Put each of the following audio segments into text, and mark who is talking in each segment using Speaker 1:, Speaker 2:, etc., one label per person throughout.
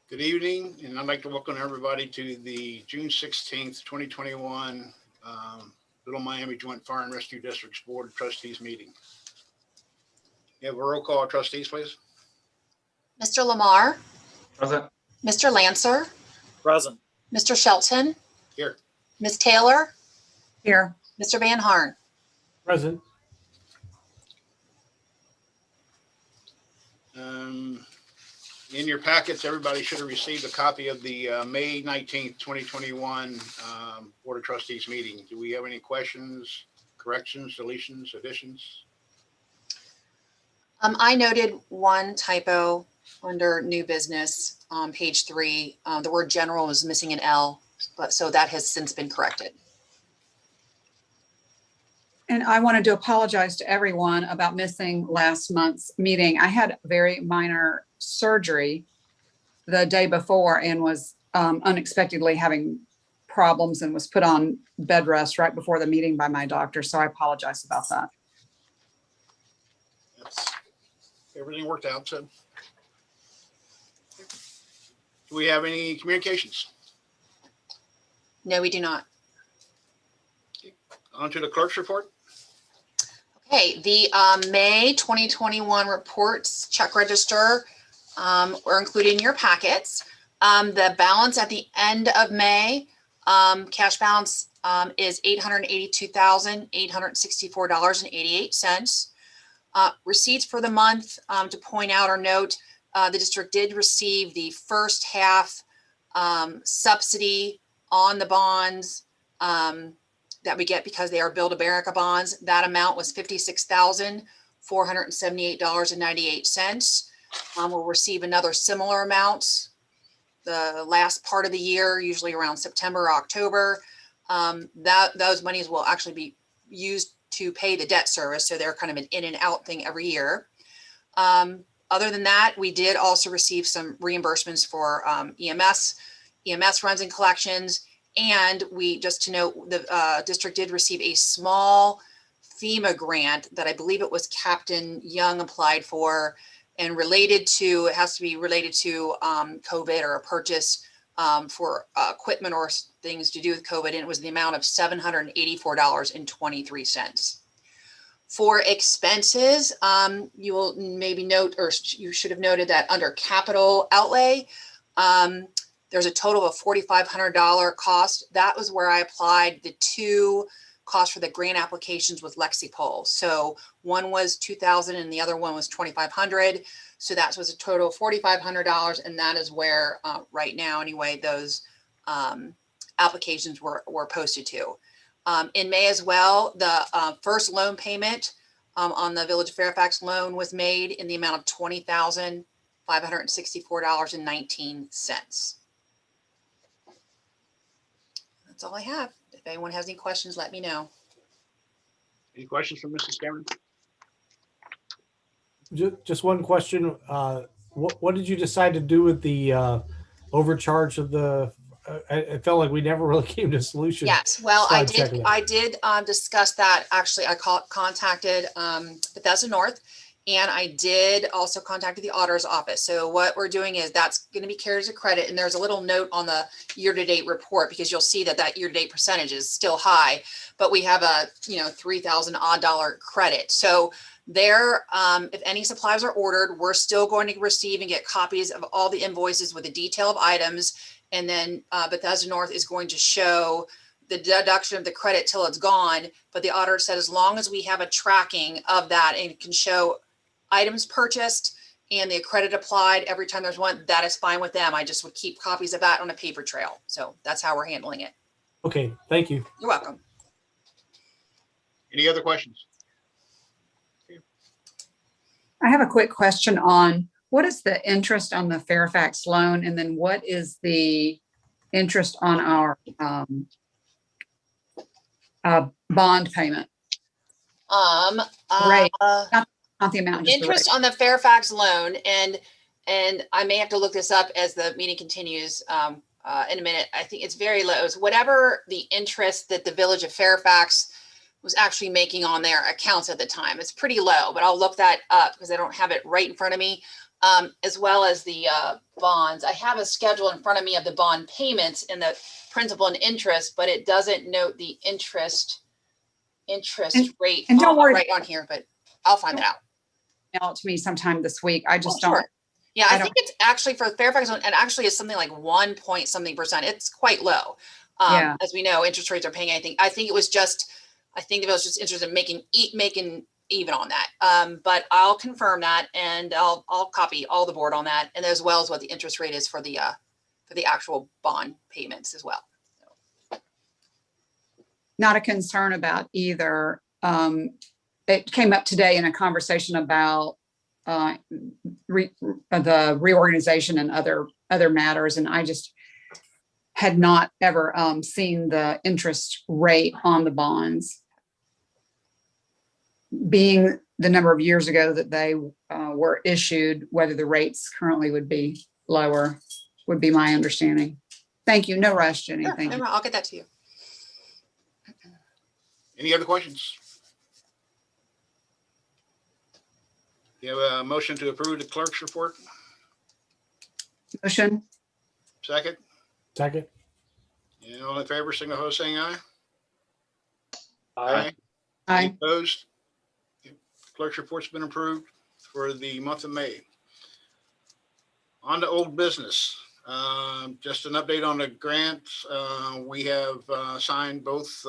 Speaker 1: Good evening, and I'd like to welcome everybody to the June 16th, 2021 Little Miami Joint Fire and Rescue District's Board of Trustees meeting. You have a roll call, trustees, please.
Speaker 2: Mr. Lamar.
Speaker 3: Present.
Speaker 2: Mr. Lancer.
Speaker 3: Present.
Speaker 2: Mr. Shelton.
Speaker 1: Here.
Speaker 2: Ms. Taylor.
Speaker 4: Here.
Speaker 2: Mr. Van Harn.
Speaker 5: Present.
Speaker 1: In your packets, everybody should have received a copy of the May 19th, 2021 Board of Trustees meeting. Do we have any questions, corrections, deletions, additions?
Speaker 2: I noted one typo under new business on page 3. The word general was missing an L, but so that has since been corrected.
Speaker 4: And I wanted to apologize to everyone about missing last month's meeting. I had very minor surgery the day before and was unexpectedly having problems and was put on bed rest right before the meeting by my doctor. So I apologize about that.
Speaker 1: Everything worked out. So, do we have any communications?
Speaker 2: No, we do not.
Speaker 1: On to the clerk's report.
Speaker 2: Okay, the May 2021 reports check register were included in your packets. The balance at the end of May, cash balance is $882,864.88. Receipts for the month, to point out or note, the district did receive the first half subsidy on the bonds that we get because they are Build America bonds. That amount was $56,478.98. We'll receive another similar amount the last part of the year, usually around September or October. Those monies will actually be used to pay the debt service. So they're kind of an in and out thing every year. Other than that, we did also receive some reimbursements for EMS runs and collections. And we, just to note, the district did receive a small FEMA grant that I believe it was Captain Young applied for, and related to, it has to be related to COVID or a purchase for equipment or things to do with COVID. And it was the amount of $784.23. For expenses, you will maybe note, or you should have noted that under capital outlay, there's a total of $4,500 cost. That was where I applied the 2 costs for the grant applications with LexiPol. So one was $2,000 and the other one was $2,500. So that was a total of $4,500. And that is where right now, anyway, those applications were posted to. In May as well, the first loan payment on the Village of Fairfax loan was made in the amount of $20,564.19. That's all I have. If anyone has any questions, let me know.
Speaker 1: Any questions from Mrs. Cameron?
Speaker 5: Just one question. What did you decide to do with the overcharge of the? I felt like we never really came to a solution.
Speaker 2: Yes, well, I did discuss that. Actually, I contacted Bethesda North, and I did also contact the auditor's office. So what we're doing is that's going to be carried as a credit. And there's a little note on the year-to-date report, because you'll see that year-to-date percentage is still high, but we have a $3,000 odd credit. So there, if any supplies are ordered, we're still going to receive and get copies of all the invoices with the detail of items. And then Bethesda North is going to show the deduction of the credit till it's gone. But the auditor said as long as we have a tracking of that and it can show items purchased and the credit applied every time there's one, that is fine with them. I just would keep copies of that on a paper trail. So that's how we're handling it.
Speaker 5: Okay, thank you.
Speaker 2: You're welcome.
Speaker 1: Any other questions?
Speaker 4: I have a quick question on what is the interest on the Fairfax loan, and then what is the interest on our bond payment? Right. Not the amount.
Speaker 2: Interest on the Fairfax loan, and I may have to look this up as the meeting continues in a minute. I think it's very low. It's whatever the interest that the Village of Fairfax was actually making on their accounts at the time. It's pretty low, but I'll look that up because I don't have it right in front of me. As well as the bonds. I have a schedule in front of me of the bond payments and the principal and interest, but it doesn't note the interest rate
Speaker 4: and don't worry.
Speaker 2: right on here, but I'll find that out.
Speaker 4: Mail it to me sometime this week. I just
Speaker 2: Sure.
Speaker 4: don't.
Speaker 2: Yeah, I think it's actually for Fairfax, and actually is something like 1 point something %. It's quite low.
Speaker 4: Yeah.
Speaker 2: As we know, interest rates are paying anything. I think it was just interested in making even on that. But I'll confirm that, and I'll copy all the board on that, and as well as what the interest rate is for the actual bond payments as well.
Speaker 4: Not a concern about either. It came up today in a conversation about the reorganization and other matters, and I just had not ever seen the interest rate on the bonds. Being the number of years ago that they were issued, whether the rates currently would be lower would be my understanding. Thank you. No rush, Jenny.
Speaker 2: Sure,
Speaker 4: Thank you.
Speaker 2: I'll get that to you.
Speaker 1: Any other questions? You have a motion to approve the clerk's report?
Speaker 4: Motion.
Speaker 1: Second?
Speaker 5: Second.
Speaker 1: And all in favor, signify by saying aye.
Speaker 5: Aye.
Speaker 1: Any
Speaker 4: Aye.
Speaker 1: opposed? Clerk's report's been approved for the month of May. On to old business. Just an update on the grants. We have signed both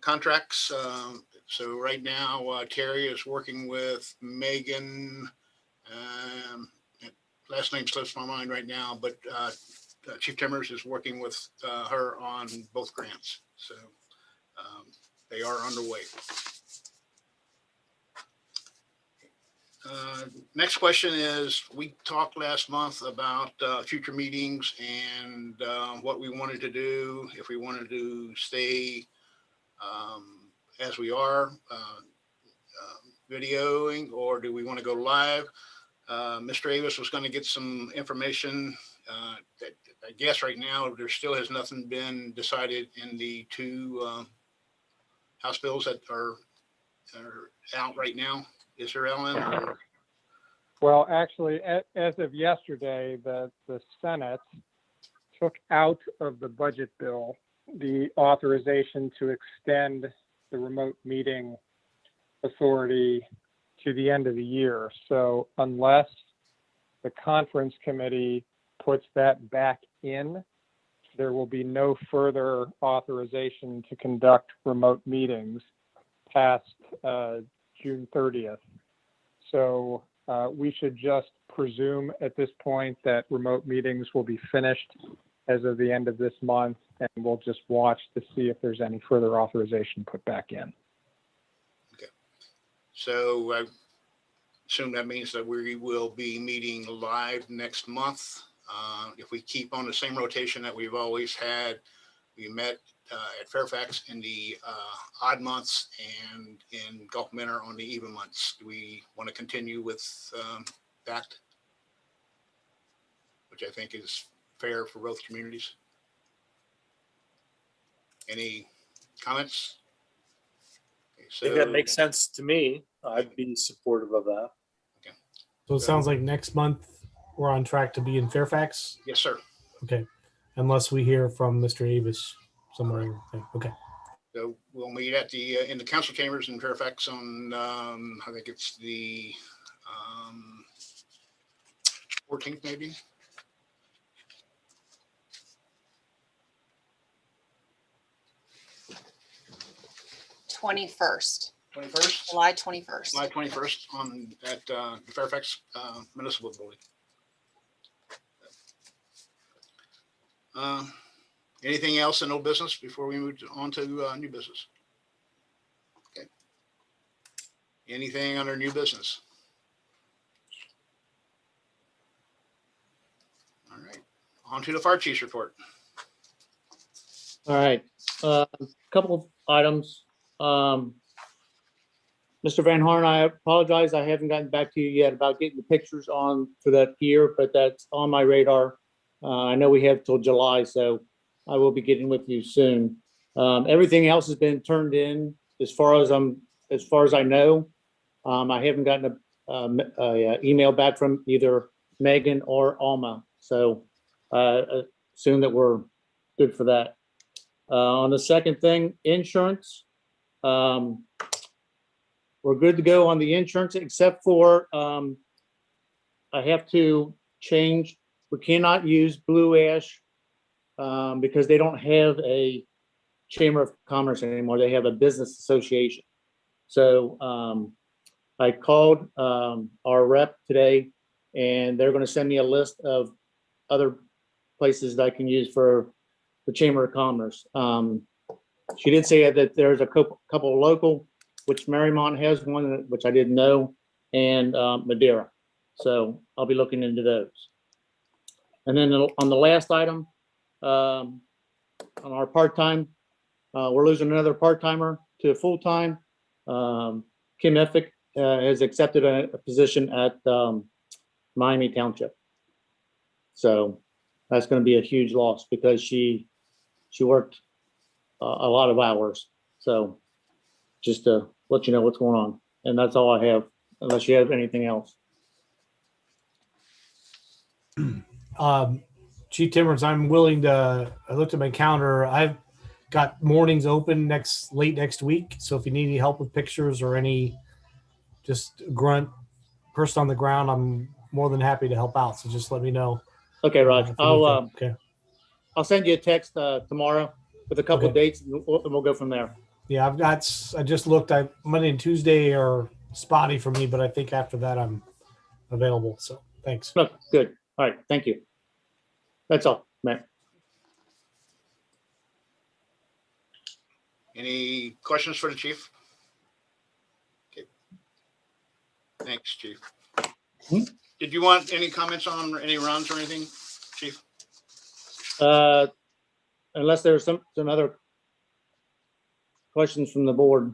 Speaker 1: contracts. So right now, Terry is working with Megan. Last name slips my mind right now, but Chief Timmers is working with her on both grants. So they are underway. Next question is, we talked last month about future meetings and what we wanted to do, if we wanted to stay as we are videoing, or do we want to go live? Mr. Avis was going to get some information. That I guess right now there still has nothing been decided in the two House bills that are out right now. Is there, Ellen? Or?
Speaker 3: Well, actually, as of yesterday, the Senate took out of the budget bill the authorization to extend the remote meeting authority to the end of the year. So unless the conference committee puts that back in, there will be no further authorization to conduct remote meetings past June 30th. So we should just presume at this point that remote meetings will be finished as of the end of this month, and we'll just watch to see if there's any further authorization put back in.
Speaker 1: Okay. So I assume that means that we will be meeting live next month. If we keep on the same rotation that we've always had, we met at Fairfax in the odd months and in Gulf Minter on the even months. Do we want to continue with that? Which I think is fair for both communities. Any comments? Okay,
Speaker 6: I think that makes sense to me. I'd be supportive of that.
Speaker 5: So it sounds like next month we're on track to be in Fairfax.
Speaker 1: Yes, sir.
Speaker 5: Okay. Unless we hear from Mr. Avis somewhere. Okay.
Speaker 1: So we'll meet at the in the council chambers in Fairfax on I think it's the 14th maybe.
Speaker 2: 21st,
Speaker 1: 21st.
Speaker 2: July 21st.
Speaker 1: July 21st at the Fairfax Municipal Building. Anything else in old business before we move on to new business? Okay. Anything under new business? All right. On to the fire chief's report.
Speaker 7: All right, couple of items. Mr. Van Horn, I apologize. I haven't gotten back to you yet about getting the pictures on for that pier, but that's on my radar. I know we have till July, so I will be getting with you soon. Everything else has been turned in as far as I know, I haven't gotten a email back from either Megan or Alma. So assume that we're good for that. On the second thing, insurance, we're good to go on the insurance, except for I have to change. We cannot use Blue Ash because they don't have a Chamber of Commerce anymore. They have a business association. So I called our rep today, and they're going to send me a list of other places that I can use for the Chamber of Commerce. She did say that there's a couple local, which Marymount has one, which I didn't know, and Madeira. So I'll be looking into those. And then on the last item, on our part-time, we're losing another part-timer to full-time. Kim Effick has accepted a position at Miami Township. So that's going to be a huge loss because she worked a lot of hours. So just to let you know what's going on. And that's all I have, unless you have anything else.
Speaker 5: Chief Timmons, I'm willing to, I looked at my calendar. I've got mornings open late next week. So if you need any help with pictures or any just grunt person on the ground, I'm more than happy to help out. So just let me know.
Speaker 7: Okay, Raj.
Speaker 5: Okay.
Speaker 7: I'll send you a text tomorrow with a couple of dates, and we'll go from there.
Speaker 5: Yeah, I just looked. Monday and Tuesday are spotty for me, but I think after that I'm available. So thanks.
Speaker 7: Look, good. All right. Thank you. That's all, Matt.
Speaker 1: Any questions for the chief? Okay. Thanks, chief. Did you want any comments on any runs or anything, chief?
Speaker 7: Unless there's some other questions from the board.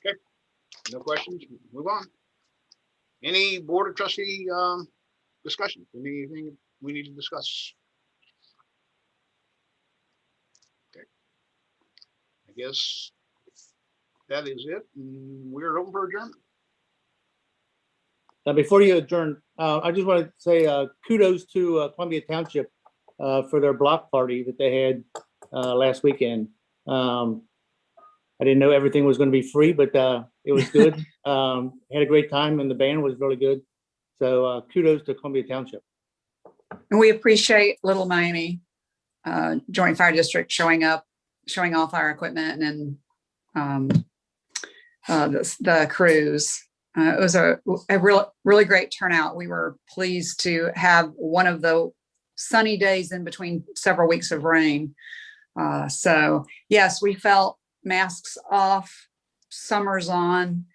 Speaker 1: Okay. No questions. Move on. Any board of trustee discussion? Anything we need to discuss? Okay. I guess that is it. We're open for adjournment.
Speaker 7: Now, before you adjourn, I just want to say kudos to Columbia Township for their block party that they had last weekend. I didn't know everything was going to be free, but it was good. Had a great time, and the band was really good. So kudos to Columbia Township.
Speaker 4: And we appreciate Little Miami Joint Fire District showing up, showing off our equipment and the crews. It was a really great turnout. We were pleased to have one of the sunny days in between several weeks of rain. So yes, we felt masks off, summer's on,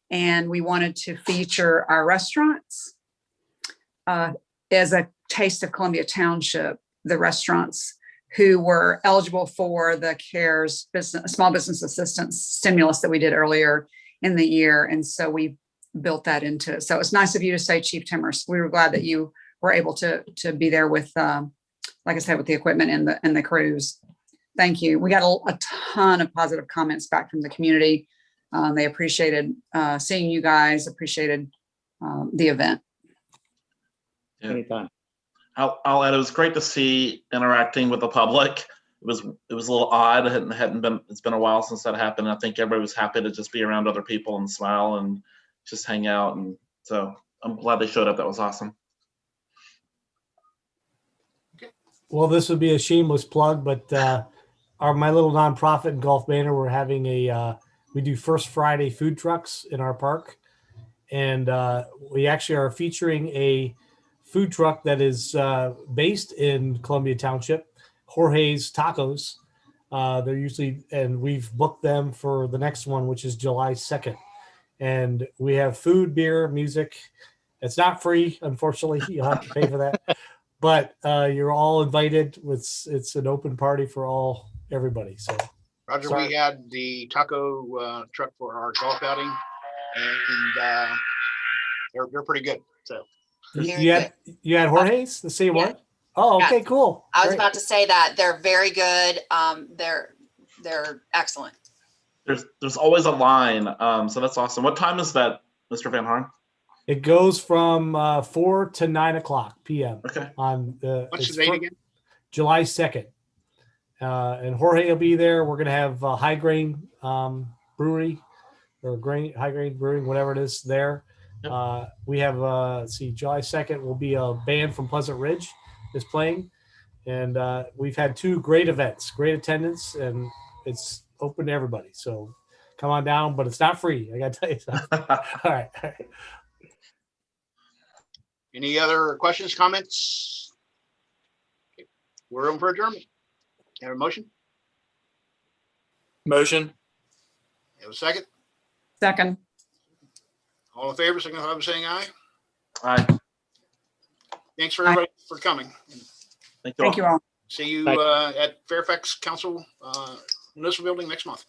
Speaker 4: and we wanted to feature our restaurants as a taste of Columbia Township, the restaurants who were eligible for the CARES small business assistance stimulus that we did earlier in the year. And so we built that into it. So it's nice of you to say, Chief Timmers. We were glad that you were able to be there with, like I said, with the equipment and the crews. Thank you. We got a ton of positive comments back from the community. They appreciated seeing you guys, appreciated the event.
Speaker 8: Yeah.
Speaker 7: Anytime.
Speaker 8: I'll add, it was great to see interacting with the public. It was a little odd. It's been a while since that happened. I think everybody was happy to just be around other people and smile and just hang out. And so I'm glad they showed up. That was awesome.
Speaker 5: Well, this would be a shameless plug, but my little nonprofit in Gulf Banner, we're having we do First Friday food trucks in our park. And we actually are featuring a food truck that is based in Columbia Township, Jorge's Tacos. They're usually, and we've booked them for the next one, which is July 2nd. And we have food, beer, music. It's not free, unfortunately. You'll have to pay for that. But you're all invited. It's an open party for everybody. So,
Speaker 1: Roger, we had the taco truck for our golf outing, and they're pretty good. So
Speaker 5: you had Jorge's the same one? Oh, okay, cool.
Speaker 2: I was
Speaker 5: Great.
Speaker 2: about to say that they're very good. they're excellent.
Speaker 8: There's always a line. So that's awesome. What time is that, Mr. Van Horn?
Speaker 5: It goes from 4 to 9 o'clock p.m.
Speaker 8: Okay.
Speaker 5: on
Speaker 1: What's
Speaker 5: it's
Speaker 1: the date again?
Speaker 5: July 2nd. And Jorge will be there. We're going to have High Grain Brewery or High Grain Brewing, whatever it is there.
Speaker 8: Yep.
Speaker 5: We have, let's see, July 2nd will be a band from Pleasant Ridge is playing. And we've had 2 great events, great attendance, and it's open to everybody. So come on down, but it's not free. I got to tell you something. All right.
Speaker 1: Any other questions, comments? Okay. We're open for adjournment. Have a motion?
Speaker 6: Motion.
Speaker 1: Have a second?
Speaker 4: Second.
Speaker 1: All in favor, signify by saying aye.
Speaker 8: Aye.
Speaker 1: Thanks for everybody for coming.
Speaker 8: Thank you all.
Speaker 4: Thank you all.
Speaker 1: See you
Speaker 7: Thank you.
Speaker 1: at Fairfax Council Municipal Building next month.